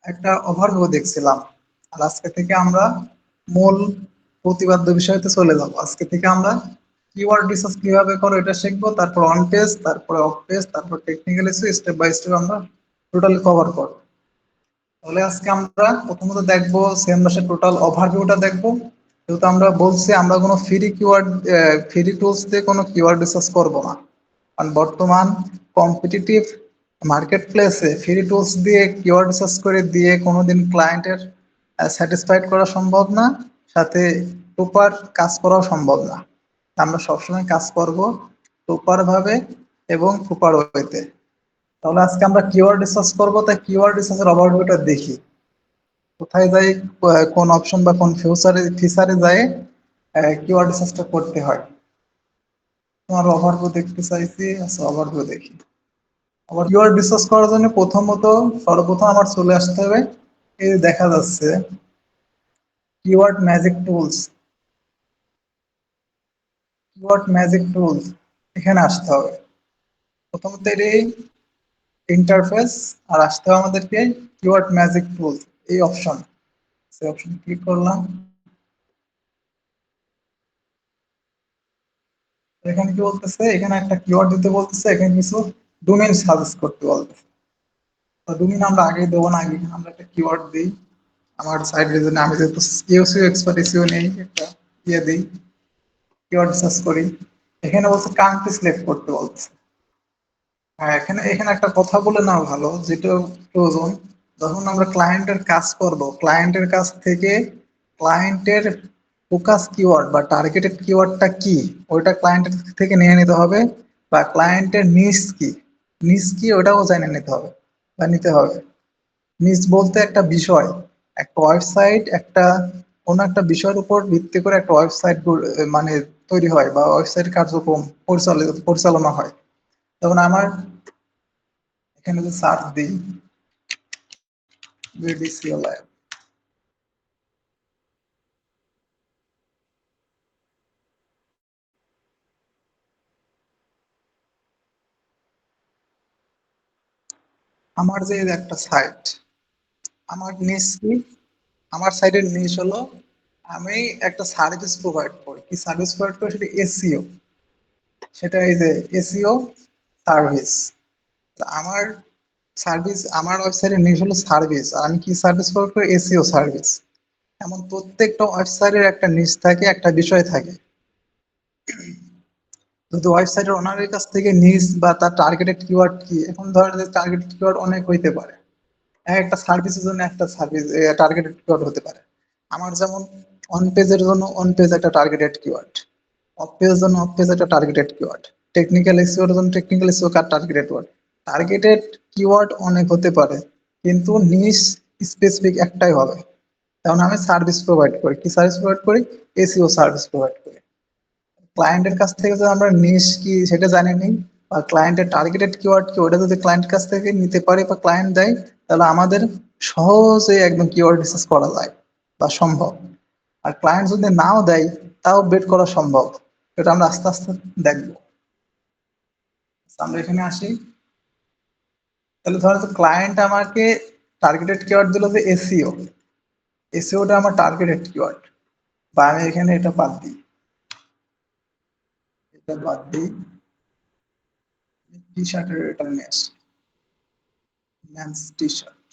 একটা ওভারভিউ দেখছিলাম। আর আজকে থেকে আমরা মূল প্রতিপাদ্য বিষয়তে চলে যাব। আজকে থেকে আমরা কিওয়ার্ড রিসার্চ কিভাবে করো এটা শিখবো, তারপর অন পেজ, তারপরে অফ পেজ, তারপর technical issue, step by step আমরা টোটালি কভার করবো। তাহলে আজকে আমরা প্রথমত দেখবো সেমবাসের টোটাল ওভারভিউটা দেখবো। যেহেতু আমরা বলছি আমরা কোনো ফ্রি টুলস দিয়ে কোনো কিওয়ার্ড রিসার্চ করবো না, কারণ বর্তমান কম্পিটিটিভ মার্কেট প্লেসে ফ্রি টুলস দিয়ে কিওয়ার্ড রিসার্চ করে দিয়ে কোনোদিন ক্লায়েন্টের স্যাটিসফাইড করা সম্ভব না, সাথে প্রপার কাজ করাও সম্ভব না। আমরা সবসময় কাজ করব প্রপার ভাবে এবং প্রপার ওয়েতে। তাহলে আজকে আমরা কিওয়ার্ড রিসার্চ করবো, তাই কিওয়ার্ড রিসার্চের ওভারভিউটা দেখি। কোথায় যাই, কোন অপশন বা কোন ফিচারে যায় কিওয়ার্ড রিসার্চটা করতে হয়। তোমার ওভারভিউ দেখতে চাইছি, আচ্ছা ওভারভিউ দেখি। আবার কিওয়ার্ড রিসার্চ করার জন্য সর্বপ্রথম আমার চলে আসতে হবে, এই যে দেখা যাচ্ছে keyword magic tools. Keyword magic tools এখানে আসতে হবে। প্রথমত এই ইন্টারফেস, আর আসতে হবে আমাদেরকে কিওয়ার্ড ম্যাজিক টুলস এই অপশন। সেই অপশন ক্লিক করলাম। এখানে কি বলতেছে, এখানে একটা কিওয়ার্ড দিতে বলতেছে, এখানে কিছু ডোমেইন সাজেস্ট করতে বলতেছে। তো ডোমেইন আমরা আগে দেবো না, আগে এখানে আমরা একটা কিওয়ার্ড দিই। আমার সাইড রিজনে আমি যেহেতু ইউসিও এক্সপার্ট এসিও নেই, একটা ইয়ে দিই, কিওয়ার্ড সার্চ করি। এখানে বলছে কান্ট্রি সিলেক্ট করতে বলছে। হ্যাঁ, এখানে এখানে একটা কথা বলে নাও ভালো, যেটা প্রয়োজন। যখন আমরা ক্লায়েন্টের কাজ করব, ক্লায়েন্টের কাছ থেকে ক্লায়েন্টের ফোকাস কিওয়ার্ড বা টার্গেটেড কিওয়ার্ডটা কি, ওইটা ক্লায়েন্টের থেকে নিয়ে নিতে হবে। বা ক্লায়েন্টের নিস কি, নিস কি ওটাও জেনে নিতে হবে বা নিতে হবে। নিস বলতে একটা বিষয়, একটা ওয়েবসাইট, একটা কোনো একটা বিষয়ের উপর ভিত্তি করে একটা ওয়েবসাইট মানে তৈরি হয় বা ওয়েবসাইট কার্যক্রম পরিচালনা হয়। তখন আমার এখানে যে সার্চ দিই বিডিসিএল, আমার যে একটা সাইট, আমার নিশ কি, আমার সাইটের নিশ হলো আমি একটা সার্ভিস প্রোভাইড করি। কি সার্ভিস প্রোভাইড করি, সেটা এসইও। সেটা এই যে এসইও সার্ভিস। আমার সার্ভিস, আমার ওয়েবসাইটের নিশ হলো সার্ভিস, আর আমি কি সার্ভিস প্রোভাইড করি, এসইও সার্ভিস। এমন প্রত্যেকটা ওয়েবসাইটের একটা নিশ থাকে, একটা বিষয় থাকে। যদি ওয়েবসাইটের ওনারের কাছ থেকে নিজ বা তার টার্গেটেড কিওয়ার্ড কি, এখন ধরেন যে টার্গেটেড কিওয়ার্ড অনেক হইতে পারে। একটা সার্ভিসের জন্য একটা সার্ভিস টার্গেটেড কিওয়ার্ড হতে পারে। আমার যেমন অন পেজের জন্য অন পেজ একটা টার্গেটেড কিওয়ার্ড, অফ পেজের জন্য অফ পেজ একটা টার্গেটেড কিওয়ার্ড, টেকনিক্যাল এসইওর জন্য টেকনিক্যাল এসইও কার টার্গেটেড ওয়ার্ড। টার্গেটেড কিওয়ার্ড অনেক হতে পারে, কিন্তু নিশ স্পেসিফিক একটাই হবে। যেমন আমি সার্ভিস প্রোভাইড করি, কি সার্ভিস প্রোভাইড করি, এসইও সার্ভিস প্রোভাইড করি। ক্লায়েন্টের কাছ থেকে যদি আমরা নিশ কি সেটা জানি নি, বা ক্লায়েন্টের টার্গেটেড কিওয়ার্ড কি ওটা যদি ক্লায়েন্ট কাছ থেকে নিতে পারি বা ক্লায়েন্ট দেয়, তাহলে আমাদের সহজে একদম কিওয়ার্ড রিসার্চ করা যায় বা সম্ভব। আর ক্লায়েন্ট যদি নাও দেয়, তাও বেট করা সম্ভব। এটা আমরা আস্তে আস্তে দেখবো। আমরা এখানে আসি। তাহলে ধরো তো ক্লায়েন্ট আমাকে টার্গেটেড কিওয়ার্ড দিল যে এসইও, এসইওটা আমার টার্গেটেড কিওয়ার্ড। বা আমি এখানে এটা বাদ দিই, এটা বাদ দিই, টি শার্টের এটা নিয়ে আসি, men's T shirt.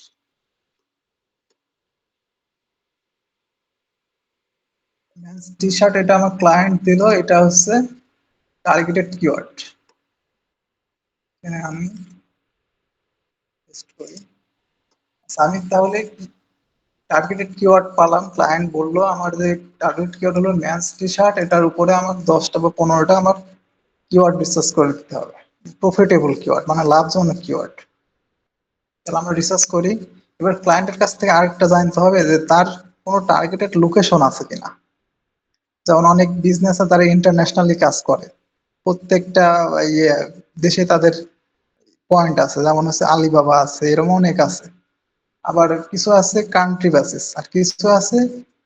Men's T shirt এটা আমার ক্লায়েন্ট দিল, এটা হচ্ছে টার্গেটেড কিওয়ার্ড। এখানে আমি পেস্ট করি। আচ্ছা, আমি তাহলে টার্গেটেড কিওয়ার্ড পালাম, ক্লায়েন্ট বললো আমার যে টার্গেট কিওয়ার্ড হলো মেন্স টি শার্ট, এটার উপরে আমার 10টা বা 15টা আমার কিওয়ার্ড রিসার্চ করে দিতে হবে। প্রফিটেবল কিওয়ার্ড মানে লাভজনক কিওয়ার্ড। তাহলে আমরা রিসার্চ করি। এবার ক্লায়েন্টের কাছ থেকে আরেকটা জানতে হবে যে তার কোনো টার্গেটেড লোকেশন আছে কিনা। যেমন অনেক বিজনেস আছে তারা ইন্টারন্যাশনালি কাজ করে, প্রত্যেকটা ইয়ে দেশে তাদের পয়েন্ট আছে, যেমন হচ্ছে আলিবাবা আছে, এরকম অনেক আছে। আবার কিছু আছে কান্ট্রি বেসিস, আর কিছু আছে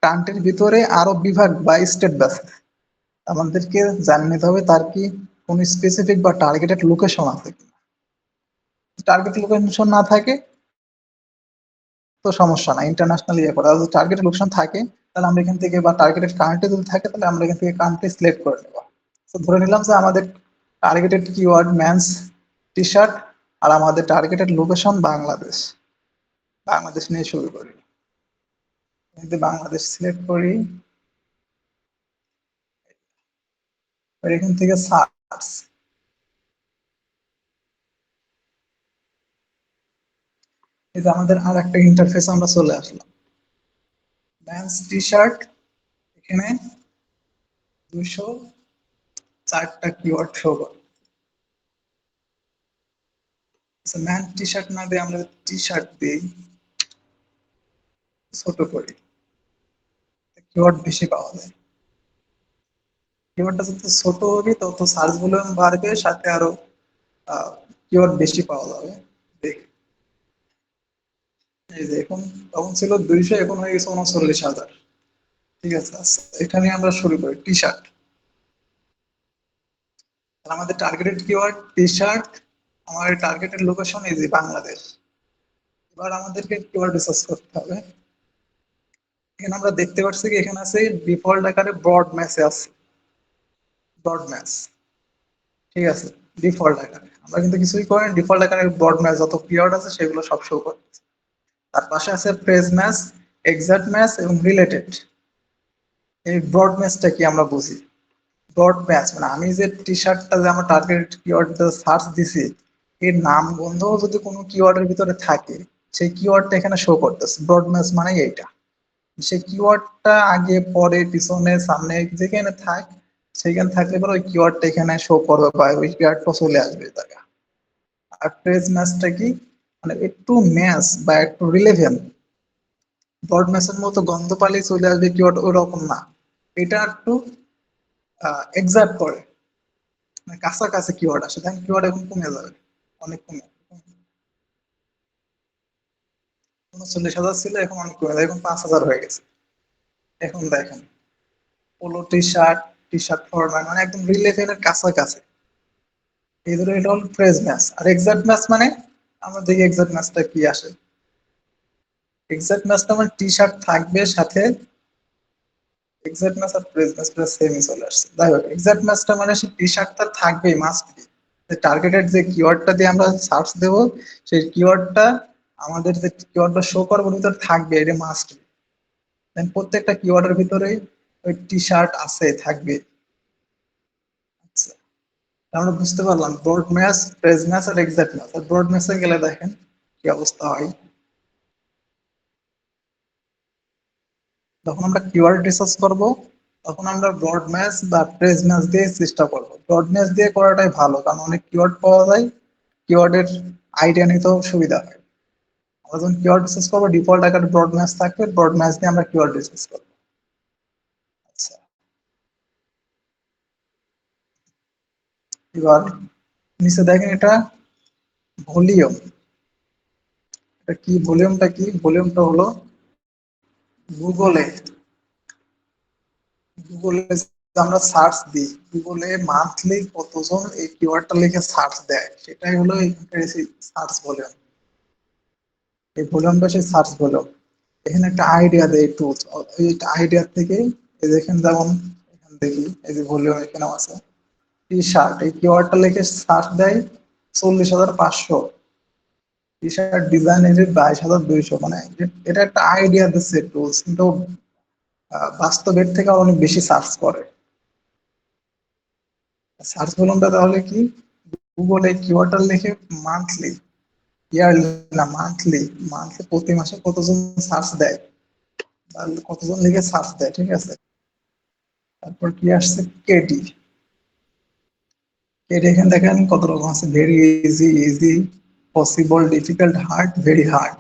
কান্ট্রির ভিতরে আরো বিভাগ বা স্টেট বেসিস। আমাদেরকে জানিয়ে নিতে হবে তার কি কোন স্পেসিফিক বা টার্গেটেড লোকেশন আছে কিনা। টার্গেট লোকেশন না থাকে তো সমস্যা না, ইন্টারন্যাশনাল ইয়ে করে। আর যদি টার্গেটেড লোকেশন থাকে তাহলে আমরা এখান থেকে, বা টার্গেটেড কান্ট্রি যদি থাকে তাহলে আমরা এখান থেকে কান্ট্রি সিলেক্ট করে নেব। তো ধরে নিলাম যে আমাদের targeted keyword men's T shirt, আর আমাদের টার্গেটেড লোকেশন বাংলাদেশ। বাংলাদেশ নিয়ে শুরু করি, যদি বাংলাদেশ সিলেক্ট করি, এখান থেকে সার্চ, এই যে আমাদের আর একটা ইন্টারফেস আমরা চলে আসলাম। মেন্স টি শার্ট, এখানে 204টা কিওয়ার্ড শো করে। ম্যান টি শার্ট না দিয়ে আমরা টি শার্ট দিই, ছোট করি, কিওয়ার্ড বেশি পাওয়া যায়। কিওয়ার্ডটা যত ছোট হবে তত সার্চ ভলিউম বাড়বে, সাথে আরো কিওয়ার্ড বেশি পাওয়া যাবে। দেখি, এই যে এখন, তখন ছিল 200, এখন হয়ে গেছে 39,000। ঠিক আছে, আচ্ছা, এখানে আমরা শুরু করি টি শার্ট। আমাদের টার্গেটেড কিওয়ার্ড টি শার্ট, আমার টার্গেটেড লোকেশন এই যে বাংলাদেশ। এবার আমাদেরকে কিওয়ার্ড রিসার্চ করতে হবে। এখানে আমরা দেখতে পাচ্ছি কি এখানে আছে ডিফল্ট আকারে ব্রড ম্যাচে আছে, ব্রড ম্যাচ। ঠিক আছে, ডিফল্ট আকারে আমরা কিন্তু কিছুই করি, ডিফল্ট আকারে ব্রড ম্যাচ যত কিওয়ার্ড আছে সেগুলো সব শো করে। তার পাশে আছে ফ্রেজ ম্যাচ, এক্সাক্ট ম্যাচ এবং রিলেটেড। এই ব্রড ম্যাচটা কি আমরা বুঝি। ব্রড ম্যাচ মানে আমি যে টি শার্টটা যে আমার টার্গেট কিওয়ার্ড সার্চ দিছি, এর নাম গন্ধ যদি কোনো কিওয়ার্ডের ভিতরে থাকে, সেই কিওয়ার্ডটা এখানে শো করতেছে। ব্রড ম্যাচ মানে এইটা, সেই কিওয়ার্ডটা আগে পরে পিছনে সামনে যেখানে থাক, সেখানে থাকলে পরে ওই কিওয়ার্ডটা এখানে শো করবে বা ওই কিওয়ার্ডটা চলে আসবে জায়গা। আর ফ্রেজ ম্যাচটা কি, মানে একটু ম্যাচ বা একটু রিলেভেন্ট, ব্রড ম্যাচের মতো গন্ধ পালিয়ে চলে আসবে কিওয়ার্ড, ওরকম না। এটা একটু এক্সাক্ট করে, মানে কাছাকাছি কিওয়ার্ড আসে। দেখেন কিওয়ার্ড এখন কমে যাবে, অনেক কমে, 39,000 ছিল, এখন অনেক কমে যাবে, এখন 5,000 হয়ে গেছে। এখন দেখেন polo T shirt, T shirt format, মানে একদম রিলেভেন্টের কাছাকাছি। এই ধরো এটা হলো ফ্রেজ ম্যাচ। আর এক্সাক্ট ম্যাচ মানে, আমরা দেখি এক্সাক্ট ম্যাচটা কি আসে। এক্সাক্ট ম্যাচটা মানে টি শার্ট থাকবে সাথে, এক্সাক্ট ম্যাচ আর ফ্রেজ ম্যাচ প্রায় সেমই চলে আসছে। যাই হোক, এক্সাক্ট ম্যাচটা মানে সে টি শার্টটা থাকবেই, মাস্ট বি। টার্গেটেড যে কিওয়ার্ডটা দিয়ে আমরা সার্চ দেবো, সেই কিওয়ার্ডটা আমাদের যে কিওয়ার্ডটা শো করবো ভিতরে থাকবে, এটা মাস্ট বি। প্রত্যেকটা কিওয়ার্ডের ভিতরে ওই টি শার্ট আছে, থাকবে। আচ্ছা, আমরা বুঝতে পারলাম ব্রড ম্যাচ, ফ্রেজ ম্যাচ আর এক্সাক্ট ম্যাচ। আর ব্রড ম্যাচে গেলে দেখেন কি অবস্থা হয়। যখন আমরা কিওয়ার্ড রিসার্চ করব, তখন আমরা ব্রড ম্যাচ বা ফ্রেজ ম্যাচ দিয়ে চেষ্টা করব। ব্রড ম্যাচ দিয়ে করাটাই ভালো, কারণ অনেক কিওয়ার্ড পাওয়া যায়, কিওয়ার্ডের আইডিয়া নিতেও সুবিধা হয়। আমরা যখন কিওয়ার্ড রিসার্চ করবো, ডিফল্ট আকারে ব্রড ম্যাচ থাকবে, ব্রড ম্যাচ দিয়ে আমরা কিওয়ার্ড রিসার্চ করবো। আচ্ছা, এবার নিচে দেখেন এটা ভলিউম। এটা কি, ভলিউমটা কি, ভলিউমটা হলো গুগলে, গুগলে আমরা সার্চ দিই, গুগলে মান্থলি কতজন এই কিওয়ার্ডটা লিখে সার্চ দেয়, সেটাই হলো এখানকার সার্চ ভলিউম। এই ভলিউমটা সেই সার্চ ভলিউম। এখানে একটা আইডিয়া দেয় টুলস, এই আইডিয়া থেকে এই দেখেন, যেমন এখান দেখি এই যে ভলিউম এখানেও আছে টি শার্ট, এই কিওয়ার্ডটা লিখে সার্চ দেয় 40,500। টি শার্ট ডিজাইন এই যে 22,200, মানে এটা একটা আইডিয়া দিচ্ছে টুলস, কিন্তু বাস্তবের থেকে অনেক বেশি সার্চ করে। সার্চ ভলিউমটা তাহলে কি, গুগলে কিওয়ার্ডটা লিখে মান্থলি, ইয়ারলি না, মান্থলি, মান্থলি প্রতি মাসে কতজন সার্চ দেয়, তাহলে কতজন লিখে সার্চ দেয়। ঠিক আছে, তারপর কি আসছে কেডি। কেডি এখানে দেখেন কত রকম আছে, very easy, easy, possible, difficult, hard, very hard.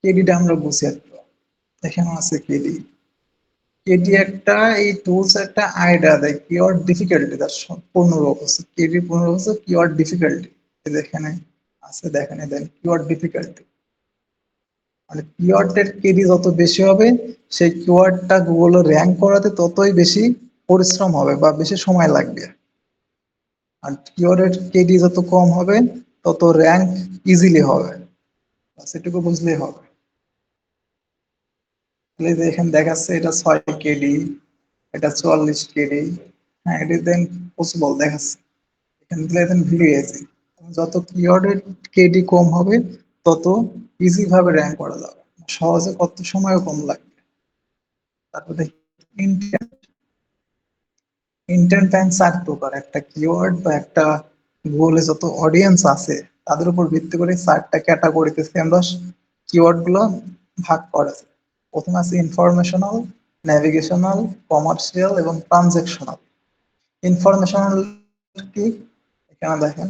কেডিটা আমরা বুঝি একটু, এখানে আছে কেডি। কেডি একটা, এই টুলস একটা আইডিয়া দেয় কিওয়ার্ড ডিফিকাল্টি, তার পূর্ণরূপ হচ্ছে কেডি, পূর্ণরূপ হচ্ছে কিওয়ার্ড ডিফিকাল্টি। এখানে আছে, দেখেন দেন কিওয়ার্ড ডিফিকাল্টি, মানে কিওয়ার্ডের কেডি যত বেশি হবে, সেই কিওয়ার্ডটা গুগল র্যাঙ্ক করাতে ততই বেশি পরিশ্রম হবে বা বেশি সময় লাগবে। আর কিওয়ার্ডের কেডি যত কম হবে, তত র্যাঙ্ক ইজিলি হবে। সেটুকু বুঝলেই হবে। এই যে এখানে দেখাচ্ছে এটা 6 কেডি, এটা 44 কেডি। হ্যাঁ, এটা দেন পসিবল দেখাচ্ছে। এখানে দিলে এখানে ভিডিও আছে। যত কিওয়ার্ডের কেডি কম হবে তত ইজি ভাবে র্যাঙ্ক করা যাবে, সহজে কত সময়ও কম লাগবে। তারপরে ইন্টেন্ট টাইম 4 প্রকার, একটা কিওয়ার্ড বা একটা গুগলে যত অডিয়েন্স আছে তাদের উপর ভিত্তি করে 4টা ক্যাটাগরিতে আমরা কিওয়ার্ড গুলো ভাগ করা আছে। প্রথমে আছে ইনফরমেশনাল, ন্যাভিগেশনাল, কমার্শিয়াল এবং ট্রানজেকশনাল। ইনফরমেশনাল কি, এখানে দেখেন,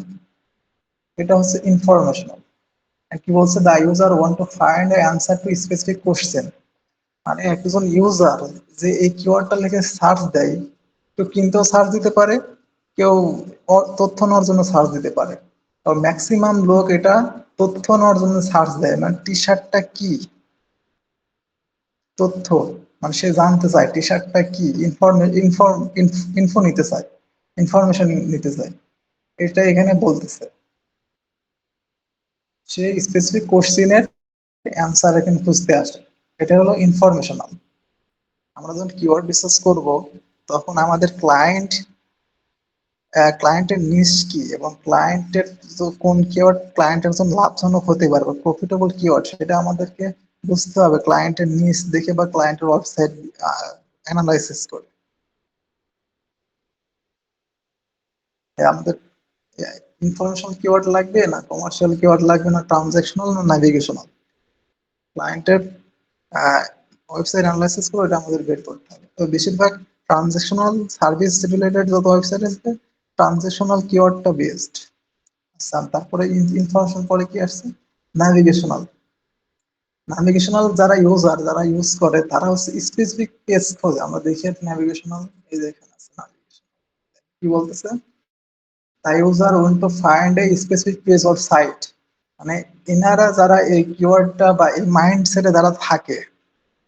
এটা হচ্ছে ইনফরমেশনাল। কি বলছে, the user want to find answer to specific question. মানে একজন ইউজার যে এই কিওয়ার্ডটা লিখে সার্চ দেয়, কেউ কিনতেও সার্চ দিতে পারে, কেউ তথ্য নেওয়ার জন্য সার্চ দিতে পারে। ম্যাক্সিমাম লোক এটা তথ্য নেওয়ার জন্য সার্চ দেয়, মানে টি শার্টটা কি, তথ্য, মানে সে জানতে চায় টি শার্টটা কি, ইনফো নিতে চায়, ইনফরমেশন নিতে চায়, এটা এখানে বলতেছে। সে স্পেসিফিক কোশ্চেনের অ্যান্সার এখানে খুঁজতে আসে, এটা হলো ইনফরমেশনাল। আমরা যখন কিওয়ার্ড রিসার্চ করব তখন আমাদের ক্লায়েন্টের নিশ কি এবং ক্লায়েন্টের কোন কিওয়ার্ড ক্লায়েন্টের জন্য লাভজনক হতে পারে, প্রফিটেবল কিওয়ার্ড, সেটা আমাদেরকে বুঝতে হবে ক্লায়েন্টের নিশ দেখে বা ক্লায়েন্টের ওয়েবসাইট অ্যানালাইসিস করে। আমাদের ইনফরমেশনাল কিওয়ার্ড লাগবে না কমার্শিয়াল কিওয়ার্ড লাগবে না ট্রানজাকশনাল না ন্যাভিগেশনাল, ক্লায়েন্টের ওয়েবসাইট অ্যানালাইসিস করে এটা আমাদের বের করতে হবে। তো বেশিরভাগ ট্রানজাকশনাল সার্ভিস রিলেটেড যত ওয়েবসাইট আছে ট্রানজাকশনাল কিওয়ার্ডটা বেস্ট। আচ্ছা, তারপরে ইনফরমেশন পরে কি আসছে, ন্যাভিগেশনাল। ন্যাভিগেশনাল যারা ইউজার, যারা ইউজ করে তারা হচ্ছে স্পেসিফিক পেজ খোঁজে। আমরা দেখি ন্যাভিগেশনাল, এই যে এখানে আছে navigation। কি বলতেছে, the user want to find a specific page or site। মানে এনারা যারা এই কিওয়ার্ডটা বা এই মাইন্ডসেটে যারা থাকে,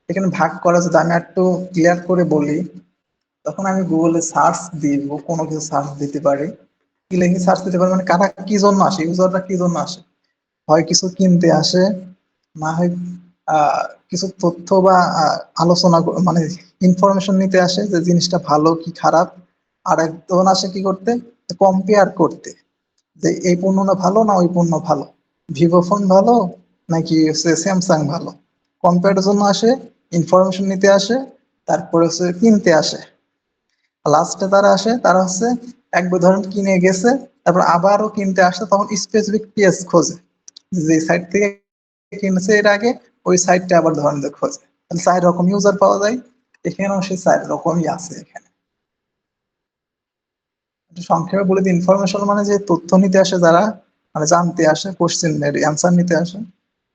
এখানে ভাগ করা যদি আমি একটু ক্লিয়ার করে বলি, তখন আমি গুগলে সার্চ দিব, কোনো কিছু সার্চ দিতে পারি, কি লিখে সার্চ দিতে পারি, মানে কারা কি জন্য আসে, ইউজাররা কি জন্য আসে, হয় কিছু কিনতে আসে, না হয় কিছু তথ্য বা আলোচনা মানে ইনফরমেশন নিতে আসে যে জিনিসটা ভালো কি খারাপ, আর একজন আসে কি করতে, কম্পেয়ার করতে, যে এই পণ্যটা ভালো না ওই পণ্য ভালো, ভিভো ফোন ভালো নাকি স্যামসাং ভালো, কম্পেয়ারের জন্য আসে, ইনফরমেশন নিতে আসে, তারপরে হচ্ছে কিনতে আসে। লাস্টে তারা আসে, তারা হচ্ছে একবার ধরেন কিনে গেছে, তারপর আবারও কিনতে আসে, তখন স্পেসিফিক পেজ খোঁজে, যে সাইট থেকে কিনেছে এর আগে ওই সাইটটা আবার ধরেন যে খোঁজে। তাহলে 4 রকম ইউজার পাওয়া যায়, এখানেও সেই 4 রকমই আছে এখানে। সংক্ষেপে বলে দিই, ইনফরমেশন মানে যে তথ্য নিতে আসে যারা, মানে জানতে আসে, কোশ্চেনের অ্যান্সার নিতে আসে।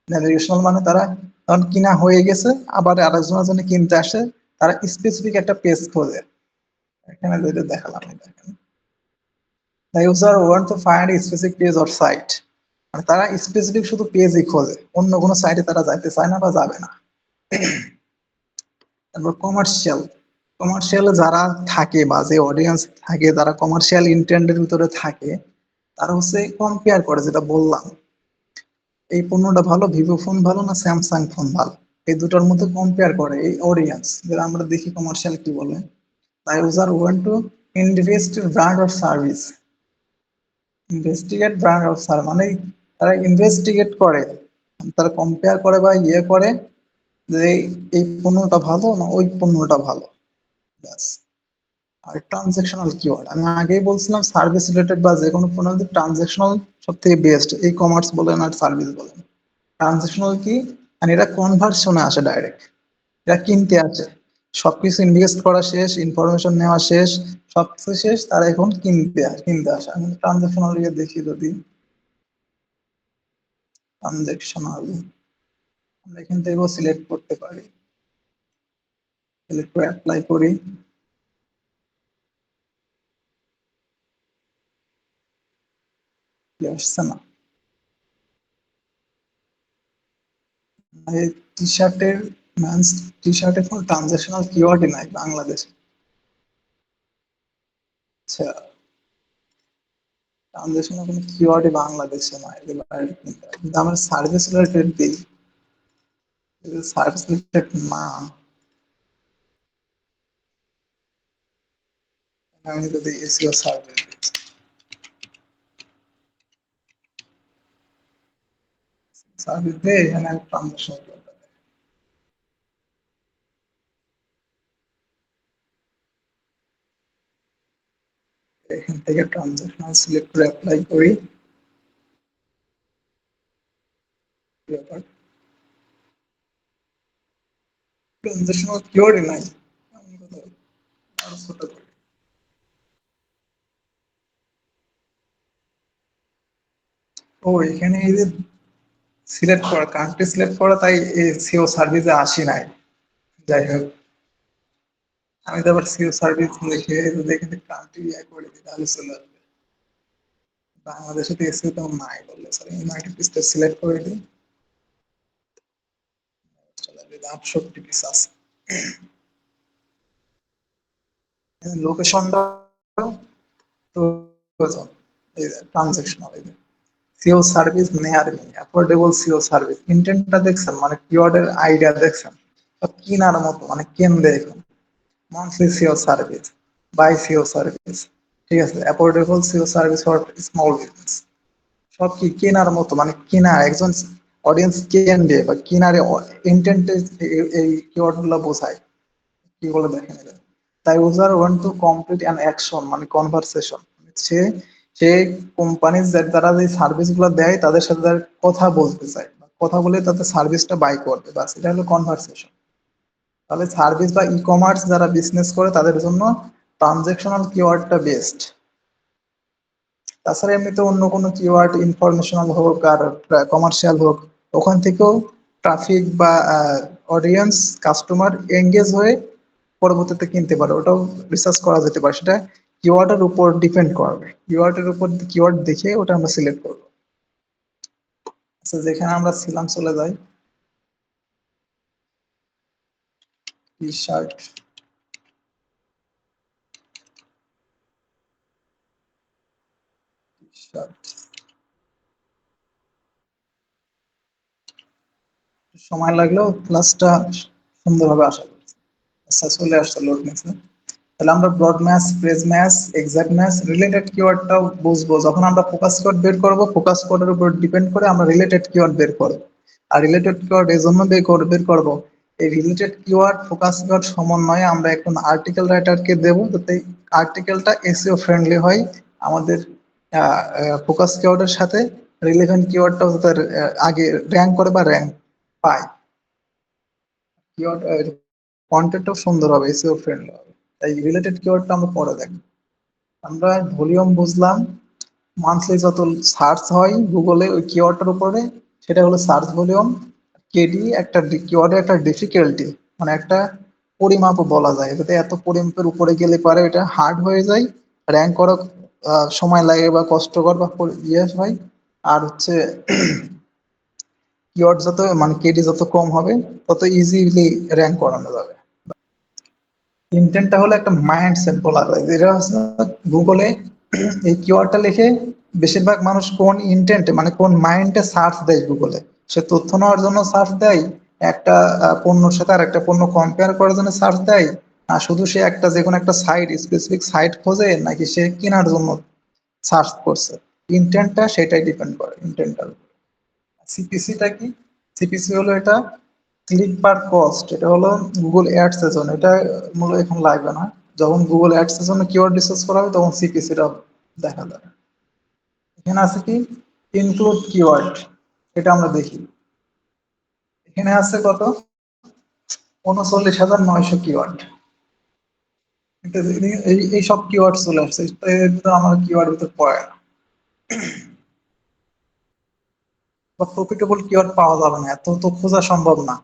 ন্যাভিগেশনাল মানে তারা তখন কিনা হয়ে গেছে আবার আরেকজনের জন্য কিনতে আসে, তারা স্পেসিফিক একটা পেজ খোঁজে। এখানে যেটা দেখালাম, দেখেন, the user want to find a specific page or site, মানে তারা স্পেসিফিক শুধু পেজই খোঁজে, অন্য কোনো সাইটে তারা যাইতে চায় না বা যাবে না। তারপর কমার্শিয়াল, কমার্শিয়াল যারা থাকে বা যে অডিয়েন্স থাকে, যারা কমার্শিয়াল ইন্টেন্টের ভিতরে থাকে, তারা হচ্ছে কম্পেয়ার করে, যেটা বললাম, এই পণ্যটা ভালো, ভিভো ফোন ভালো না স্যামসাং ফোন ভালো, এই দুটোর মধ্যে কম্পেয়ার করে এই অডিয়েন্স, যেটা আমরা দেখি কমার্শিয়াল কি বলে, তাই user want to invest brand or service. Investigate brand or service মানে তারা ইনভেস্টিগেট করে, তারা কম্পেয়ার করে বা ইয়ে করে যে এই পণ্যটা ভালো না ওই পণ্যটা ভালো, ব্যাস। আর ট্রানজেকশনাল কিওয়ার্ড আমি আগেই বলছিলাম, সার্ভিস রিলেটেড বা যে কোনো পণ্য ট্রানজেকশনাল সব থেকে বেস্ট, ই কমার্স বলেন আর সার্ভিস বলেন। ট্রানজেকশনাল কি, মানে এটা কনভার্সনে আসে ডাইরেক্ট, এটা কিনতে আসে, সবকিছু ইনভেস্ট করা শেষ, ইনফরমেশন নেওয়া শেষ, সবকিছু শেষ, তারা এখন কিনতে আসে। আমি ট্রানজেকশনাল ইয়ে দেখি, যদি ট্রানজেকশনাল আমরা এখান থেকেও সিলেক্ট করতে পারি, সিলেক্ট করে অ্যাপ্লাই করি, আসছে না। এই টি শার্টের মেন্স টি শার্টের কোনো ট্রানজেকশনাল কিওয়ার্ডই নাই বাংলাদেশে। আচ্ছা, ট্রানজেকশনাল কোনো কিওয়ার্ডই বাংলাদেশে নাই, এগুলো বাইরে কিনতে হবে। কিন্তু আমরা সার্ভিস রিলেটেড দিই, সার্চ রিলেটেড না। আমি যদি এসিও সার্ভিস সার্ভিস দিয়ে এখানে ট্রানজাকশন, এখান থেকে ট্রানজাকশন সিলেক্ট করে অ্যাপ্লাই করি। ট্রানজাকশনাল কিওয়ার্ডই নাই, আরো ছোট করি। ও এখানে এই যে সিলেক্ট করা, কান্ট্রি সিলেক্ট করা, তাই এই সিও সার্ভিসে আসি নাই। যাই হোক, আমি তো আবার সিও সার্ভিস লিখে যদি এখানে কান্ট্রি করে দিই তাহলে চলে আসবে। বাংলাদেশে তো এসিও তেমন নাই বললে স্যার, ইউনাইটেড স্টেট সিলেক্ট করে দিই, চলে আসবে 68 পিস আছে। লোকেশনটা তো এই ট্রানজাকশনাল, এই সিও সার্ভিস নেয়ার মি অ্যাফোর্ডেবল সিও সার্ভিস, ইন্টেন্টটা দেখছেন, মানে কিওয়ার্ডের আইডিয়া দেখছেন, কিনার মতো মানে কেন্দ্রে এখন monthly SEO service, buy SEO service, ঠিক আছে, affordable SEO service for small business, সব কি কেনার মতো, মানে কিনা একজন অডিয়েন্স কেনবে বা কিনারে ইন্টেন্ট, এই কিওয়ার্ড গুলো বোঝায়। কি বলে দেখেন এটা, তাই user want to complete an action মানে কনভারসেশন, সে সে কোম্পানির দ্বারা যে সার্ভিস গুলো দেয় তাদের সাথে তার কথা বলতে চায়, কথা বলে তাদের সার্ভিসটা বাই করবে, বাস এটা হলো কনভারসেশন। তাহলে সার্ভিস বা ই কমার্স যারা বিজনেস করে তাদের জন্য ট্রানজেকশনাল কিওয়ার্ডটা বেস্ট। তাছাড়া এমনিতে অন্য কোনো কিওয়ার্ড ইনফরমেশনাল হোক আর কমার্শিয়াল হোক, ওখান থেকেও ট্রাফিক বা অডিয়েন্স কাস্টমার এঙ্গেজ হয়ে পরবর্তীতে কিনতে পারে, ওটাও রিসার্চ করা যেতে পারে। সেটা কিওয়ার্ডের উপর ডিপেন্ড করবে, কিওয়ার্ডের উপর কিওয়ার্ড দেখে ওটা আমরা সিলেক্ট করবো। আচ্ছা, যেখানে আমরা ছিলাম চলে যাই, টি শার্ট, টি শার্ট, সময় লাগলেও ক্লাসটা সুন্দরভাবে আসা করছে। আচ্ছা, চলে আসছে, লোড নিচ্ছে। তাহলে আমরা broad match, phrase match, exact match, related কিওয়ার্ডটাও বুঝবো যখন আমরা ফোকাস কিওয়ার্ড বের করব, ফোকাস কোডের উপর ডিপেন্ড করে আমরা রিলেটেড কিওয়ার্ড বের করব। আর রিলেটেড কিওয়ার্ড এই জন্য বের করব, এই রিলেটেড কিওয়ার্ড ফোকাস কিওয়ার্ড সমন্বয়ে আমরা এখন আর্টিকেল রাইটারকে দেবো, যাতে আর্টিকেলটা এসইও ফ্রেন্ডলি হয়, আমাদের ফোকাস কিওয়ার্ডের সাথে রিলেভেন্ট কিওয়ার্ডটাও যাতে আগে র্যাঙ্ক করে বা র্যাঙ্ক পায়, কিওয়ার্ড কন্টেন্টটাও সুন্দর হবে, এসইও ফ্রেন্ডলি হবে। তাই রিলেটেড কিওয়ার্ডটা আমরা পরে দেখব। আমরা ভলিউম বুঝলাম, মান্থলি যত সার্চ হয় গুগলে ওই কিওয়ার্ডটার উপরে, সেটা হলো সার্চ ভলিউম। কেডি একটা কিওয়ার্ডের একটা ডিফিকাল্টি, মানে একটা পরিমাপও বলা যায়, যাতে এত পরিমাপের উপরে গেলে পারে এটা হার্ড হয়ে যায়, র্যাঙ্ক করা সময় লাগে বা কষ্টকর বা ইয়ে হয়। আর হচ্ছে কিওয়ার্ড যত মানে কেডি যত কম হবে তত ইজিলি র্যাঙ্ক করানো যাবে। ইন্টেন্টটা হলো একটা মাইন্ডসেট বলা যায়, যেটা হচ্ছে গুগলে এই কিওয়ার্ডটা লিখে বেশিরভাগ মানুষ কোন ইন্টেন্টে মানে কোন মাইন্ডে সার্চ দেয় গুগলে, সে তথ্য নেওয়ার জন্য সার্চ দেয়, একটা পণ্যর সাথে আর একটা পণ্য কম্পেয়ার করার জন্য সার্চ দেয়, না শুধু সে একটা যে কোনো একটা সাইট স্পেসিফিক সাইট খোঁজে, নাকি সে কেনার জন্য সার্চ করছে, ইন্টেন্টটা সেটাই ডিপেন্ড করে ইন্টেন্টটার। সিপিসিটা কি? সিপিসি হলো এটা ক্লিক পার কস্ট, এটা হলো গুগল অ্যাডস এর জন্য, এটা মূলত এখন লাগবে না, যখন গুগল অ্যাডস এর জন্য কিওয়ার্ড রিসার্চ করা হবে তখন সিপিসিটা দেখা যাবে। এখানে আছে কি ইনক্লুড কিওয়ার্ড, এটা আমরা দেখি, এখানে আছে কত 39,900 কিওয়ার্ড, এই সব কিওয়ার্ড চলে আসছে, এর ভিতরে আমার কিওয়ার্ড ভিতরে পড়ে না, বা প্রফিটেবল কিওয়ার্ড পাওয়া যাবে না, এত তো খোঁজা সম্ভব না।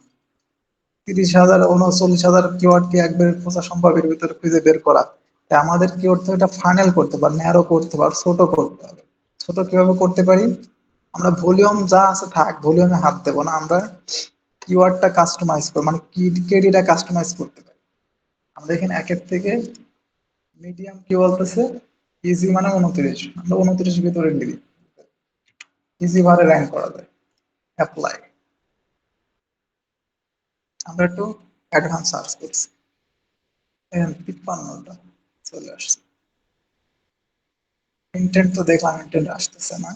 30,000 39,000 কিওয়ার্ড কি একবার খোঁজা সম্ভব এর ভিতরে খুঁজে বের করা? তাই আমাদের কি করতে হবে, এটা ফানেল করতে পারে, ন্যারো করতে পারে, ছোট করতে হবে। ছোট কিভাবে করতে পারি, আমরা ভলিউম যা আছে থাক, ভলিউমে হাত দেবো না, আমরা কিওয়ার্ডটা কাস্টমাইজ করবো, মানে কেডিটা কাস্টমাইজ করতে পারি। আমরা এখানে একের থেকে মিডিয়াম কি বলতেছে, ইজি মানে 29, আমরা 29 ভিতরে দিই, ইজি ভাবে র্যাঙ্ক করা যায়, অ্যাপ্লাই। আমরা একটু অ্যাডভান্স সার্চ করছি, এখন 53টা চলে আসছে। ইন্টেন্ট তো দেখলাম, ইন্টেন্ট আসতেছে না।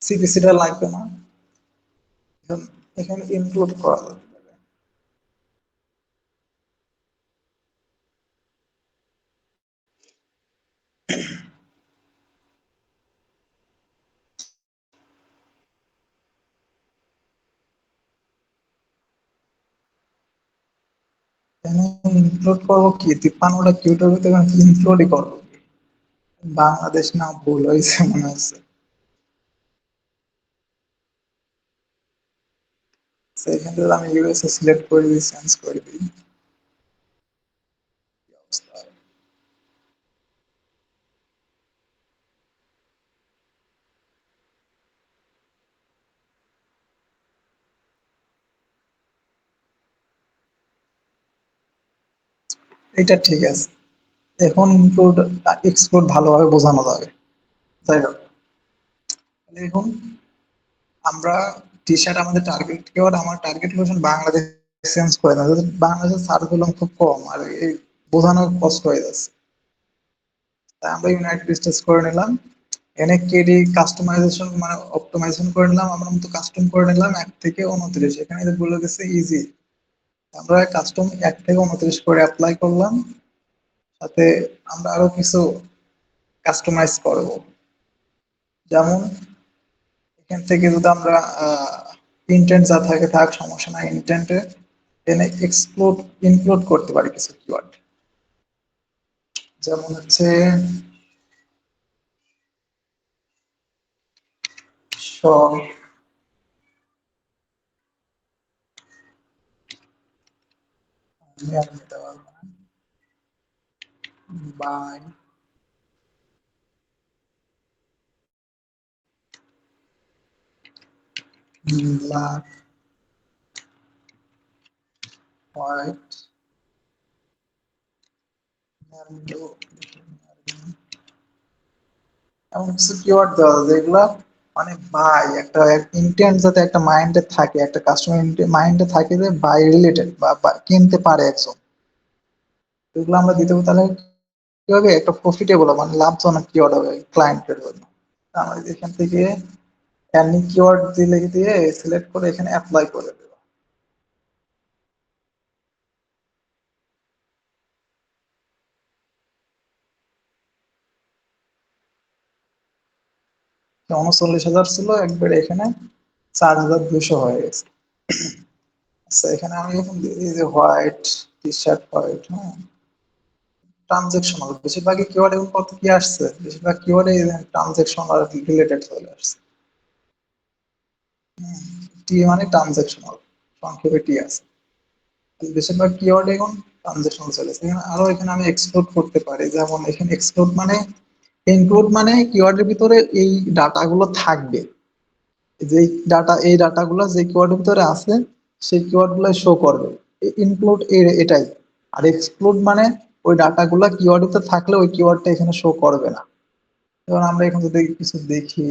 সিপিসিটা লাগবে না, এখানে ইনক্লুড করা যাবে। এখানে ইনক্লুড করবো কি, 53টা কিউটের ভিতরে ইনক্লুডই করবো। বাংলাদেশ না ভুল হয়েছে মনে হচ্ছে। So, এখান থেকে আমি ইউএসএ সিলেক্ট করে দিই, চেঞ্জ করে দিই। কি অবস্থা? এটা ঠিক আছে, এখন ইনক্লুড এক্সক্লুড ভালোভাবে বোঝানো যাবে। যাই হোক, এখন আমরা টি শার্ট আমাদের টার্গেট কিওয়ার্ড, আমার টার্গেট লোকেশন বাংলাদেশ চেঞ্জ করে দেয়, বাংলাদেশের সার্চ ভলিউম খুব কম আর এই বোঝানো কষ্ট হয়ে যাচ্ছে। তাই আমরা ইউনাইটেড স্টেটস করে নিলাম। এনে কেডি কাস্টমাইজেশন মানে অপটিমাইজেশন করে নিলাম, আমরা মতো কাস্টম করে নিলাম 1 থেকে 29, এখানে যে বলে গেছে ইজি। আমরা কাস্টম 1 থেকে 29 করে অ্যাপ্লাই করলাম, সাথে আমরা আরো কিছু কাস্টমাইজ করব। যেমন এখান থেকে যদি আমরা ইন্টেন্ট যা থাকে থাক, সমস্যা নাই, ইন্টেন্টে এনে এক্সক্লুড ইনক্লুড করতে পারি কিছু কিওয়ার্ড। যেমন হচ্ছে সব নিতে পারবো না, বাই ব্ল্যাক হোয়াইট ম্যাঙ্গো, এমন কিছু কিওয়ার্ড দেওয়া যায় যেগুলা মানে বাই একটা ইন্টেন্ট যাতে একটা মাইন্ডে থাকে, একটা কাস্টমার মাইন্ডে থাকে যে বাই রিলেটেড বা কিনতে পারে একজন, এগুলো আমরা দিতে হবে। তাহলে কি হবে, একটা প্রফিটেবল মানে লাভজনক কিওয়ার্ড হবে ক্লায়েন্টের জন্য। আমরা এখান থেকে এনি কিওয়ার্ড দিলে দিয়ে সিলেক্ট করে এখানে অ্যাপ্লাই করে দেবো। তো 39,000 ছিল, একবারে এখানে 4,200 হয়ে গেছে। আচ্ছা, এখানে আমি এখন এই যে হোয়াইট টি শার্ট হোয়াইট, হ্যাঁ, ট্রানজেকশনাল বেশিরভাগই কিওয়ার্ড এবং কত কি আসছে, বেশিরভাগ কিওয়ার্ডে ট্রানজেকশনাল রিলেটেড চলে আসছে। টি মানে ট্রানজেকশনাল, সংক্ষেপে টি আছে। বেশিরভাগ কিওয়ার্ড এখন ট্রানজেকশনাল চলেছে। এখানে আরো এখানে আমি এক্সক্লুড করতে পারি, যেমন এখানে এক্সক্লুড মানে, ইনক্লুড মানে কিওয়ার্ডের ভিতরে এই ডাটাগুলো থাকবে, যে ডাটা এই ডাটাগুলো যে কিওয়ার্ডের ভিতরে আছে সেই কিওয়ার্ডগুলো শো করবে। ইনক্লুড এটাই। আর এক্সক্লুড মানে ওই ডাটাগুলো কিওয়ার্ডের ভিতরে থাকলে ওই কিওয়ার্ডটা এখানে শো করবে না। এবার আমরা এখন যদি কিছু দেখি,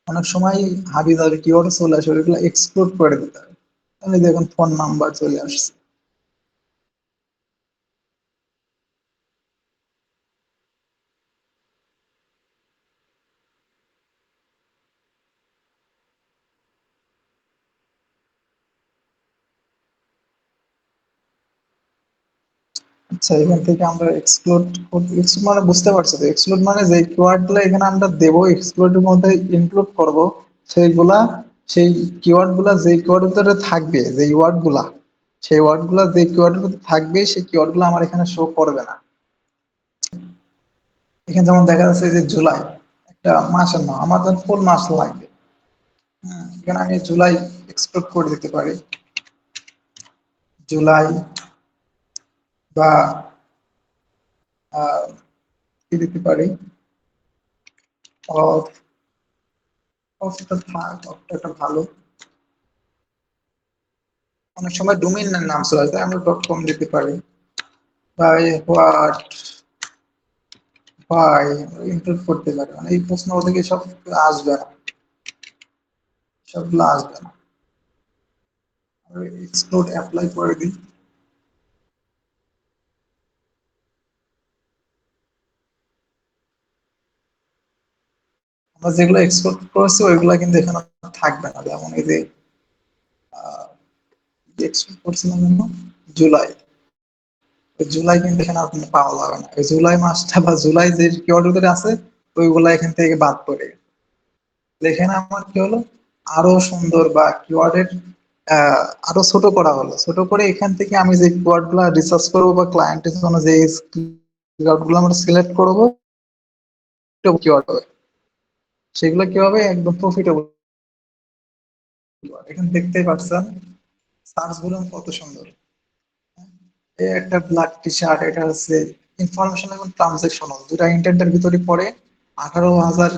অনেক সময় হাবি জাবি কিওয়ার্ড চলে আসে, ওইগুলো এক্সক্লুড করে দিতে হবে। তাহলে দেখুন ফোন নাম্বার চলে আসছে। আচ্ছা, এখান থেকে আমরা এক্সক্লুড মানে বুঝতে পারছো তো, এক্সক্লুড মানে যে কিওয়ার্ড গুলো এখানে আমরা দেবো এক্সক্লুডের মধ্যে ইনক্লুড করব, সেইগুলা সেই কিওয়ার্ড গুলা যে কিওয়ার্ডের ভিতরে থাকবে, যে ওয়ার্ড গুলা সেই ওয়ার্ড গুলা যে কিওয়ার্ডের ভিতরে থাকবে সেই কিওয়ার্ড গুলো আমার এখানে শো করবে না। এখানে যেমন দেখা যাচ্ছে যে জুলাই একটা মাসের নাম, আমার যখন ফুল মাস লাগবে, হ্যাঁ, এখানে আমি জুলাই এক্সক্লুড করে দিতে পারি, জুলাই, বা আহ, কি দিতে পারি, অফ, অফটা থাক, অফটা একটা ভালো। অনেক সময় ডোমেইনের নাম চলে আসে, আমরা ডট কম দিতে পারি, বা হোয়াট ভাই ইনক্লুড করতে পারি, মানে এই প্রশ্ন থেকে সব আসবে না, সবগুলো আসবে না। এক্সক্লুড অ্যাপ্লাই করে দিই। আমরা যেগুলো এক্সক্লুড করেছি ওইগুলো কিন্তু এখানে থাকবে না, যেমন এই যে এক্সক্লুড করছিলাম যেন জুলাই, ওই জুলাই কিন্তু এখানে আপনি পাওয়া যাবে না, ওই জুলাই মাসটা বা জুলাই যে কিওয়ার্ড ভিতরে আছে ওইগুলা এখান থেকে বাদ পড়ে গেছে। এখানে আমার কি হলো, আরো সুন্দর বা কিওয়ার্ডের আরো ছোট করা হলো, ছোট করে এখান থেকে আমি যে কিওয়ার্ড গুলা রিসার্চ করবো বা ক্লায়েন্টের জন্য যে কিওয়ার্ড গুলো আমরা সিলেক্ট করবো কিওয়ার্ড হবে, সেগুলো কি হবে একদম প্রফিটেবল। এখানে দেখতেই পাচ্ছেন সার্চ গুলো কত সুন্দর। এই একটা ব্ল্যাক টি শার্ট, এটা হচ্ছে ইনফরমেশন এবং ট্রানজেকশনাল দুটা ইন্টারনেটের ভিতরে পড়ে, 18,000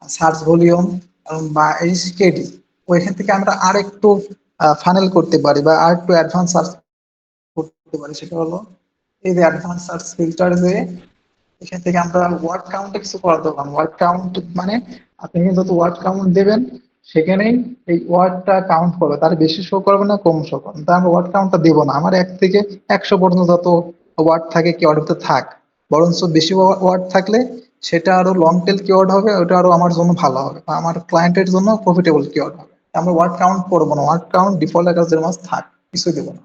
সার্চ ভলিউম এবং 22 কেডি। ওইখান থেকে আমরা আর একটু ফানেল করতে পারি বা আর একটু অ্যাডভান্স সার্চ করতে পারি, সেটা হলো এই যে অ্যাডভান্স সার্চ ফিল্টার, যে এখান থেকে আমরা ওয়ার্ড কাউন্টে কিছু করা দরকার। ওয়ার্ড কাউন্ট মানে আপনি যত ওয়ার্ড কাউন্ট দেবেন সেখানেই এই ওয়ার্ডটা কাউন্ট করবে, তার বেশি শো করবে না কম শো করবে, তাই আমরা ওয়ার্ড কাউন্টটা দেবো না, আমার 1 থেকে 100 পর্যন্ত যত ওয়ার্ড থাকে কিওয়ার্ডতে থাক, বরঞ্চ বেশি ওয়ার্ড থাকলে সেটা আরো লং টেল কিওয়ার্ড হবে, ওটা আরো আমার জন্য ভালো হবে বা আমার ক্লায়েন্টের জন্য প্রফিটেবল কিওয়ার্ড হবে। আমরা ওয়ার্ড কাউন্ট করবো না, ওয়ার্ড কাউন্ট ডিফল্ট আকারে মাস থাক, কিছুই দেবো না।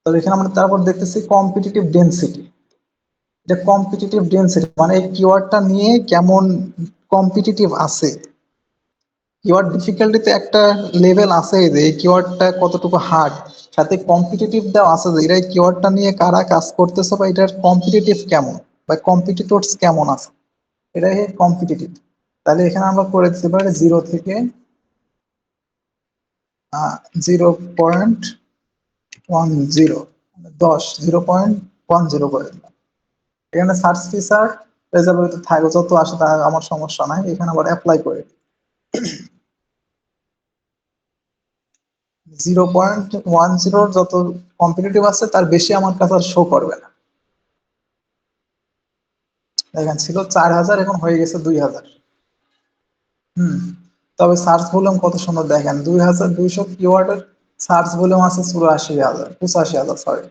তবে এখানে আমরা তারপর দেখতেছি কম্পিটিটিভ ডেনসিটি। এটা কম্পিটিটিভ ডেন্সিটি মানে এই কিওয়ার্ডটা নিয়ে কেমন কম্পিটিটিভ আছে, কিওয়ার্ড ডিফিকাল্টিতে একটা লেভেল আছে যে এই কিওয়ার্ডটা কতটুকু হার্ড, সাথে কম্পিটিটিভ দাও আছে যে এটা কিওয়ার্ডটা নিয়ে কারা কাজ করতেছে বা এটার কম্পিটিটিভ কেমন বা কম্পিটিটরস কেমন আছে, এটাই কম্পিটিটিভ। তাহলে এখানে আমরা করে দিতে পারি 0 থেকে 0.10, 0.10 করে দিলাম। এখানে সার্চ ফিচার রেজাল্ট থাকবে, যত আসে তা আমার সমস্যা নাই, এখানে আবার অ্যাপ্লাই করে 0.10 যত কম্পিটিটিভ আছে তার বেশি আমার কাছে আর শো করবে না। দেখেন ছিল 4,000, এখন হয়ে গেছে 2,000। হুম। তবে সার্চ ভলিউম কত সুন্দর, দেখেন 2,200 কিওয়ার্ডের সার্চ ভলিউম আছে 85,000, সরি।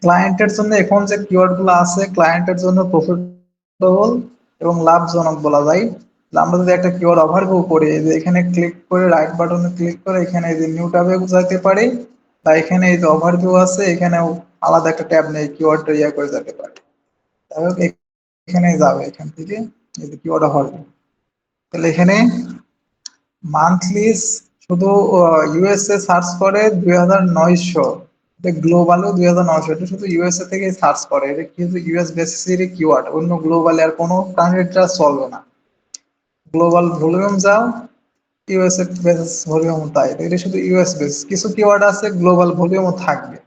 ক্লায়েন্টের জন্য এখন যে কিওয়ার্ড গুলো আছে ক্লায়েন্টের জন্য প্রফিটেবল এবং লাভজনক বলা যায়। আমরা যদি একটা কিওয়ার্ড ওভারভিউ করি, এই যে এখানে ক্লিক করে রাইট বাটনে ক্লিক করে এখানে এই যে নিউ ট্যাবে যেতে পারি, বা এখানে এই যে ওভারভিউ আছে এখানেও আলাদা একটা ট্যাব নেই কিওয়ার্ডটা করে যেতে পারি। যাই হোক এখানে যাবে, এখান থেকে এই যে কিওয়ার্ড ওভারভিউ, তাহলে এখানে মান্থলি শুধু ইউএসএ সার্চ করে 2,900, গ্লোবালও 2,900, এটা শুধু ইউএসএ থেকে সার্চ করে, এটা কিন্তু ইউএস বেসিসের কিওয়ার্ড, অন্য গ্লোবালে আর কোনো কান্ট্রিটা চলবে না। গ্লোবাল ভলিউম যাও, ইউএসএ বেসিস ভলিউম তাই, এটা শুধু ইউএস বেস, কিছু কিওয়ার্ড আছে গ্লোবাল ভলিউমও থাকবে।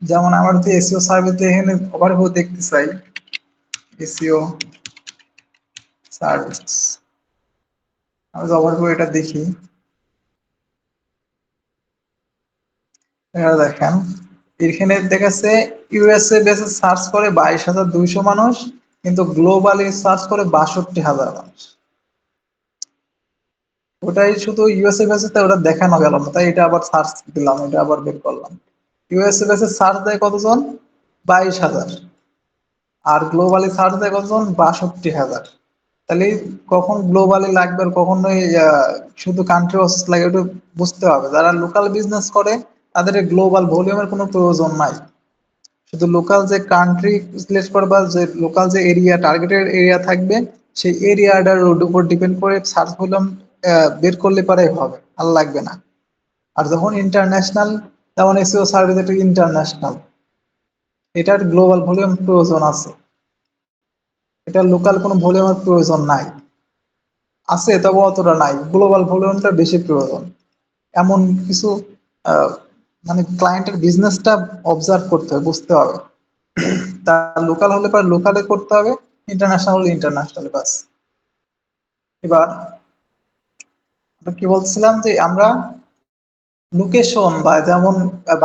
যেমন আমার যে এসইও সার্ভিস এখানে ওভারভিউ দেখতে চাই, এসইও সার্ভিস, আমি ওভারভিউ এটা দেখি, এটা দেখেন এখানে দেখাচ্ছে ইউএসএ বেসে সার্চ করে 22,200 মানুষ, কিন্তু গ্লোবালি সার্চ করে 62,000 মানুষ। ওটাই শুধু ইউএসএ বেসে ওটা দেখানো গেল না, তাই এটা আবার সার্চ দিলাম, এটা আবার বের করলাম। ইউএসএ বেসে সার্চ দেয় কতজন, 22,000, আর গ্লোবালি সার্চ দেয় কতজন, 62,000। তাহলে কখন গ্লোবালি লাগবে আর কখন শুধু কান্ট্রি ওয়াইজ লাগে একটু বুঝতে হবে। যারা লোকাল বিজনেস করে তাদের গ্লোবাল ভলিউমের কোনো প্রয়োজন নাই, শুধু লোকাল যে কান্ট্রি সিলেক্ট করবা, যে লোকাল যে এরিয়া টার্গেটেড এরিয়া থাকবে সেই এরিয়াটার উপর ডিপেন্ড করে সার্চ ভলিউম বের করলে পারে হবে, আর লাগবে না। আর যখন ইন্টারন্যাশনাল, যেমন এসইও সার্ভিস এটা ইন্টারন্যাশনাল, এটার গ্লোবাল ভলিউম প্রয়োজন আছে, এটা লোকাল কোনো ভলিউমের প্রয়োজন নাই, আছে তবে অতটা নাই, গ্লোবাল ভলিউমটা বেশি প্রয়োজন। এমন কিছু আহ, মানে ক্লায়েন্টের বিজনেসটা অবজার্ভ করতে হবে, বুঝতে হবে, তার লোকাল হলে পরে লোকালে করতে হবে, ইন্টারন্যাশনাল হলে ইন্টারন্যাশনাল, বাস। এবার কি বলছিলাম যে আমরা লোকেশন বা যেমন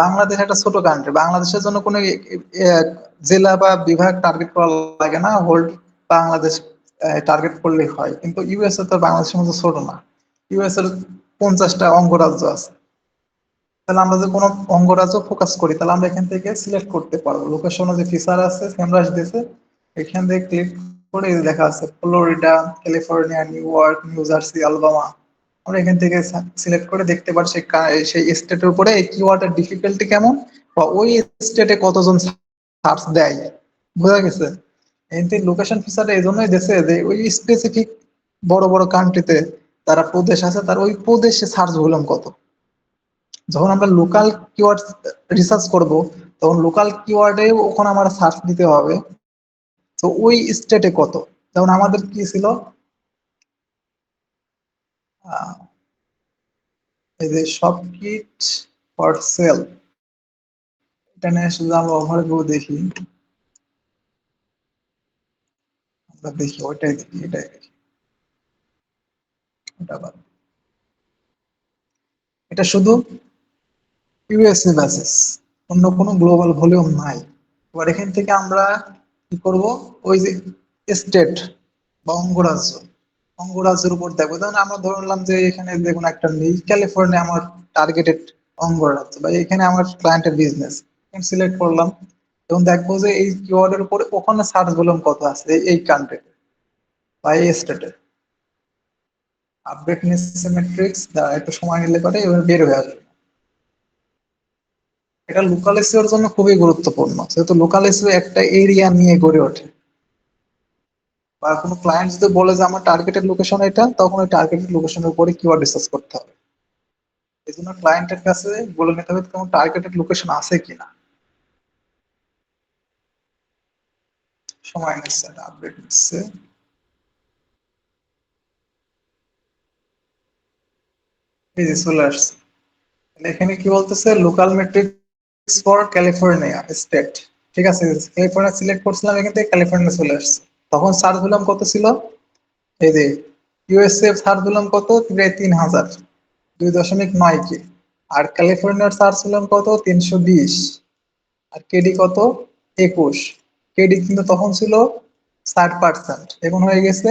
বাংলাদেশ একটা ছোট কান্ট্রি, বাংলাদেশের জন্য কোনো জেলা বা বিভাগ টার্গেট করা লাগে না, হোল্ড বাংলাদেশ টার্গেট করলেই হয়। কিন্তু ইউএসএ তো বাংলাদেশের মতো ছোট না, ইউএস এর 50টা অঙ্গরাজ্য আছে। তাহলে আমরা যে কোনো অঙ্গরাজ্য ফোকাস করি, তাহলে আমরা এখান থেকে সিলেক্ট করতে পারবো। লোকেশনে যে ফিচার আছে সেমরাস দিয়েছে, এখান থেকে ক্লিক করে এই যে দেখা আছে Florida, California, new York, new jersey, Alabama. আমরা এখান থেকে সিলেক্ট করে দেখতে পারি সেই সেই স্টেটের উপরে এই কিওয়ার্ডের ডিফিকাল্টি কেমন, বা ওই স্টেটে কতজন সার্চ দেয়। বোঝা গেছে? এতে লোকেশন ফিচারটা এই জন্যই দিয়েছে যে ওই স্পেসিফিক বড় বড় কান্ট্রিতে তারা প্রদেশ আছে, তার ওই প্রদেশে সার্চ ভলিউম কত। যখন আমরা লোকাল কিওয়ার্ড রিসার্চ করব, তখন লোকাল কিওয়ার্ডে ওখানে আমার সার্চ দিতে হবে তো ওই স্টেটে কত। যেমন আমাদের কি ছিল, আহ, এই যে সব কিট ফর সেল, এটা নিয়ে আসলে আমরা ওভারভিউ দেখি। আমরা দেখি ওইটাই দেখি, এটাই দেখি, ওটা বাদ। এটা শুধু ইউএসএ বেসিস, অন্য কোনো গ্লোবাল ভলিউম নাই। এবার এখান থেকে আমরা কি করব, ওই যে স্টেট বা অঙ্গরাজ্য, অঙ্গরাজ্যের উপর দেখবো। যেমন আমরা ধরে নিলাম যে এখানে দেখুন একটা নেই, ক্যালিফোর্নিয়া আমার টার্গেটেড অঙ্গরাজ্য, বা এখানে আমার ক্লায়েন্টের বিজনেস সিলেক্ট করলাম, এবং দেখবো যে এই কিওয়ার্ডের উপরে ওখানে সার্চ ভলিউম কত আছে এই কান্ট্রি বা এই স্টেটে। আপডেট নিচ্ছে মেট্রিক্স, একটু সময় নিলে পরে এবার বের হয়ে আসবে। এটা লোকাল এসইওর জন্য খুবই গুরুত্বপূর্ণ, যেহেতু লোকাল এসইও একটা এরিয়া নিয়ে গড়ে ওঠে। বা কোনো ক্লায়েন্ট যদি বলে যে আমার টার্গেটেড লোকেশন এটা, তখন ওই টার্গেটেড লোকেশনের উপরে কিওয়ার্ড রিসার্চ করতে হবে। এই জন্য ক্লায়েন্টের কাছে বলে নিতে হবে কোনো টার্গেটেড লোকেশন আছে কিনা। সময় নিচ্ছে, আপডেট নিচ্ছে। এই যে চলে আসছে। তাহলে এখানে কি বলতেছে, local metrics for California state. ঠিক আছে, ক্যালিফোর্নিয়া সিলেক্ট করছিলাম, এখান থেকে ক্যালিফোর্নিয়া চলে আসছে। তখন সার্চ ভলিউম কত ছিল, এই যে ইউএসএ সার্চ ভলিউম কত, প্রায় 3000, 2.9 কে। আর ক্যালিফোর্নিয়ার সার্চ ভলিউম কত, 320। আর কেডি কত, 21। কেডি কিন্তু তখন ছিল 60%, এখন হয়ে গেছে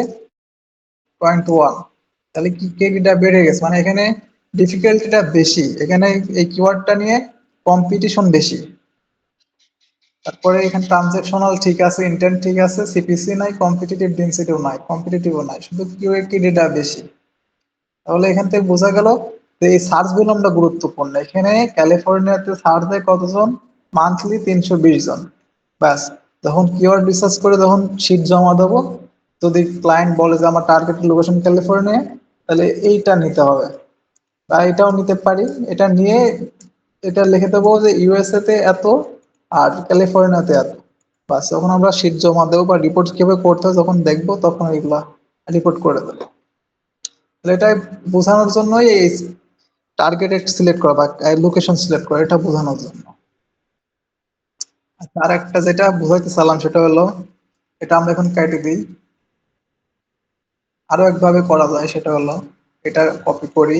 0.1। তাহলে কি কেডিটা বেড়ে গেছে, মানে এখানে ডিফিকাল্টিটা বেশি, এখানে এই কিওয়ার্ডটা নিয়ে কম্পিটিশন বেশি। তারপরে এখানে ট্রানজেকশনাল ঠিক আছে, ইন্টেন্ট ঠিক আছে, সিপিসি নাই, কম্পিটিটিভ ডেন্সিটিও নাই, কম্পিটিটিভও নাই, শুধু কিউএকিডিটা বেশি। তাহলে এখান থেকে বোঝা গেল যে এই সার্চ ভলিউমটা গুরুত্বপূর্ণ। এখানে ক্যালিফোর্নিয়াতে সার্চ দেয় কতজন, মান্থলি 320 জন। ব্যাস, যখন কিওয়ার্ড রিসার্চ করে যখন শিট জমা দেবো, যদি ক্লায়েন্ট বলে যে আমার টার্গেট লোকেশন ক্যালিফোর্নিয়া, তাহলে এইটা নিতে হবে। বা এটাও নিতে পারি, এটা নিয়ে এটা লিখে দেবো যে ইউএসএ তে এত আর ক্যালিফোর্নিয়াতে এত। বাস, যখন আমরা শিট জমা দেবো বা রিপোর্ট কিভাবে করতে হয় যখন দেখবো, তখন এগুলা রিপোর্ট করে দেবো। তাহলে এটা বোঝানোর জন্যই এই টার্গেটেড সিলেক্ট করা বা লোকেশন সিলেক্ট করা, এটা বোঝানোর জন্য। আর একটা যেটা বুঝাইতে চালাম সেটা হলো, এটা আমরা এখন কেটে দিই। আরো একভাবে করা যায়, সেটা হলো এটা কপি করি,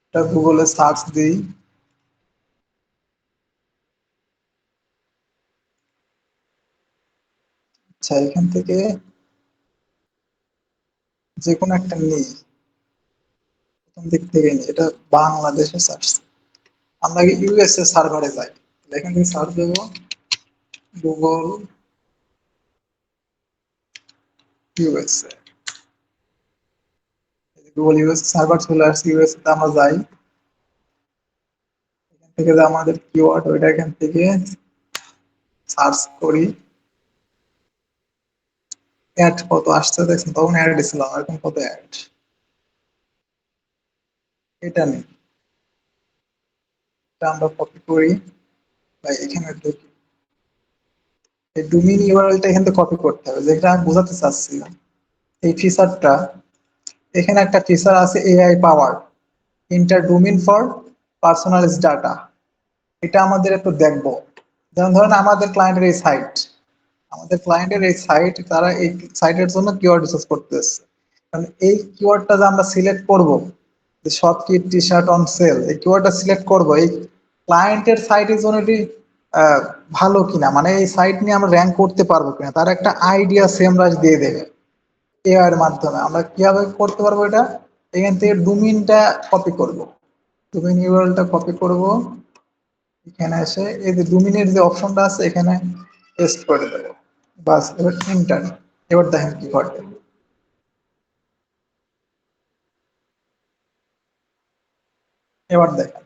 এটা গুগলে সার্চ দিই, আচ্ছা এখান থেকে যে কোনো একটা নেই, প্রথম দিক থেকে নেই, এটা বাংলাদেশে সার্চ। আমরা ইউএসএ সার্ভারে যাই, এখান থেকে সার্চ দেবো Google USA. Google USA server চলে আসছে, ইউএসএ তে আমরা যাই, এখান থেকে যে আমাদের কিওয়ার্ড ওইটা এখান থেকে সার্চ করি। অ্যাড কত আসছে দেখছেন, তখন অ্যাড দিছিলাম, এখন কত অ্যাড, এটা নেই। এটা আমরা কপি করি বা এখানে ঢুকি, এই ডোমেইন ইউআরএলটা এখান থেকে কপি করতে হবে, যেটা আমি বোঝাতে চাচ্ছিলাম। এই ফিচারটা, এখানে একটা ফিচার আছে AI power, inter domain for personalised data. এটা আমাদের একটু দেখবো। যেমন ধরেন আমাদের ক্লায়েন্টের এই সাইট, আমাদের ক্লায়েন্টের এই সাইট, তারা এই সাইটের জন্য কিওয়ার্ড রিসার্চ করতেছে। কারণ এই কিওয়ার্ডটা যে আমরা সিলেক্ট করব, শপ কি টি শার্ট অন সেল, এই কিওয়ার্ডটা সিলেক্ট করবো এই ক্লায়েন্টের সাইটের জন্য এটি আহ, ভালো কিনা, মানে এই সাইট নিয়ে আমরা র্যাঙ্ক করতে পারবো কিনা তার একটা আইডিয়া সেমরাজ দিয়ে দেবে এআই এর মাধ্যমে। আমরা কিভাবে করতে পারবো এটা, এখান থেকে ডোমিনটা কপি করব, ডোমিন ইউআরএলটা কপি করব, এখানে এসে এই যে ডোমিনের যে অপশনটা আছে এখানে পেস্ট করে দেবো, বাস এবার এন্টার। এবার দেখেন কি ঘটে, এবার দেখেন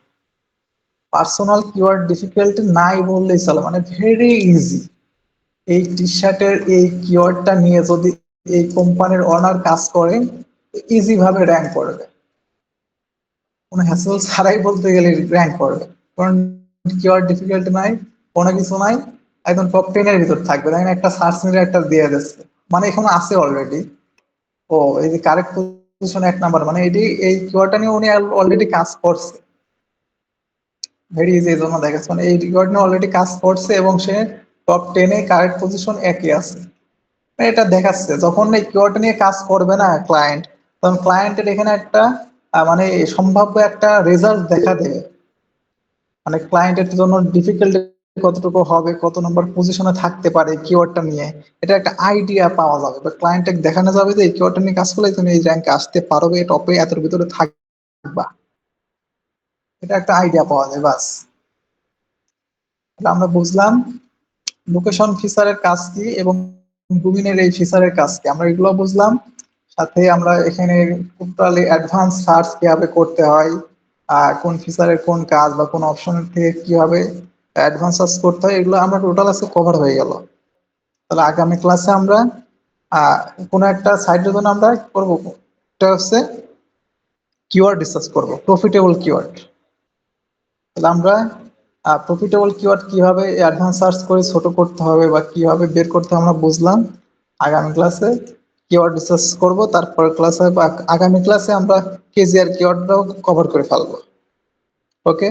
পার্সোনাল কিওয়ার্ড ডিফিকাল্টি নাই বললেই চলে, মানে ভেরি ইজি। এই টি শার্টের এই কিওয়ার্ডটা নিয়ে যদি এই কোম্পানির অনার কাজ করে ইজি ভাবে র্যাঙ্ক করবে, কোনো হ্যাসেল ছাড়াই বলতে গেলে র্যাঙ্ক করবে, কারণ কিওয়ার্ড ডিফিকাল্টি নাই, কোনো কিছু নাই, একদম টপ 10 এর ভিতর থাকবে। দেখেন একটা সার্চ মিলে একটা দিয়ে দিচ্ছে, মানে এখানে আছে অলরেডি। ও এই যে কারেক্ট পজিশন 1 নাম্বার, মানে এটি এই কিওয়ার্ডটা নিয়ে উনি অলরেডি কাজ করছে, ভেরি ইজি। এই জন্য দেখাচ্ছে মানে এই কিওয়ার্ড নিয়ে অলরেডি কাজ করছে এবং সে টপ 10-এ কারেক্ট পজিশন একই আছে। মানে এটা দেখাচ্ছে যখন এই কিওয়ার্ড নিয়ে কাজ করবে না ক্লায়েন্ট, তখন ক্লায়েন্টের এখানে একটা মানে সম্ভাব্য একটা রেজাল্ট দেখা দেবে, মানে ক্লায়েন্টের জন্য ডিফিকাল্টি কতটুকু হবে, কত নম্বর পজিশনে থাকতে পারে কিওয়ার্ডটা নিয়ে, এটা একটা আইডিয়া পাওয়া যাবে বা ক্লায়েন্টকে দেখানো যাবে যে এই কিওয়ার্ডটা নিয়ে কাজ করলে তুমি এই র্যাঙ্কে আসতে পারবে, টপে এতর ভিতরে থাকবা, এটা একটা আইডিয়া পাওয়া যায় বাস। তাহলে আমরা বুঝলাম লোকেশন ফিচারের কাজ কি এবং ডোমিনের এই ফিচারের কাজ কি, আমরা এগুলো বুঝলাম। সাথে আমরা এখানে টোটালি অ্যাডভান্স সার্চ কিভাবে করতে হয়, কোন ফিচারের কোন কাজ বা কোন অপশনের থেকে কিভাবে অ্যাডভান্স সার্চ করতে হয়, এগুলো আমরা টোটাল আজকে কভার হয়ে গেল। তাহলে আগামী ক্লাসে আমরা আহ কোনো একটা সাইটের জন্য আমরা কি করবো, এটা হচ্ছে কিওয়ার্ড রিসার্চ করবো, প্রফিটেবল কিওয়ার্ড। তাহলে আমরা প্রফিটেবল কিওয়ার্ড কিভাবে অ্যাডভান্স সার্চ করে ছোট করতে হবে বা কিভাবে বের করতে হবে আমরা বুঝলাম। আগামী ক্লাসে কিওয়ার্ড রিসার্চ করব, তারপর ক্লাসে বা আগামী ক্লাসে আমরা কেজিআর কিওয়ার্ডটাও কভার করে ফেলবো। ওকে।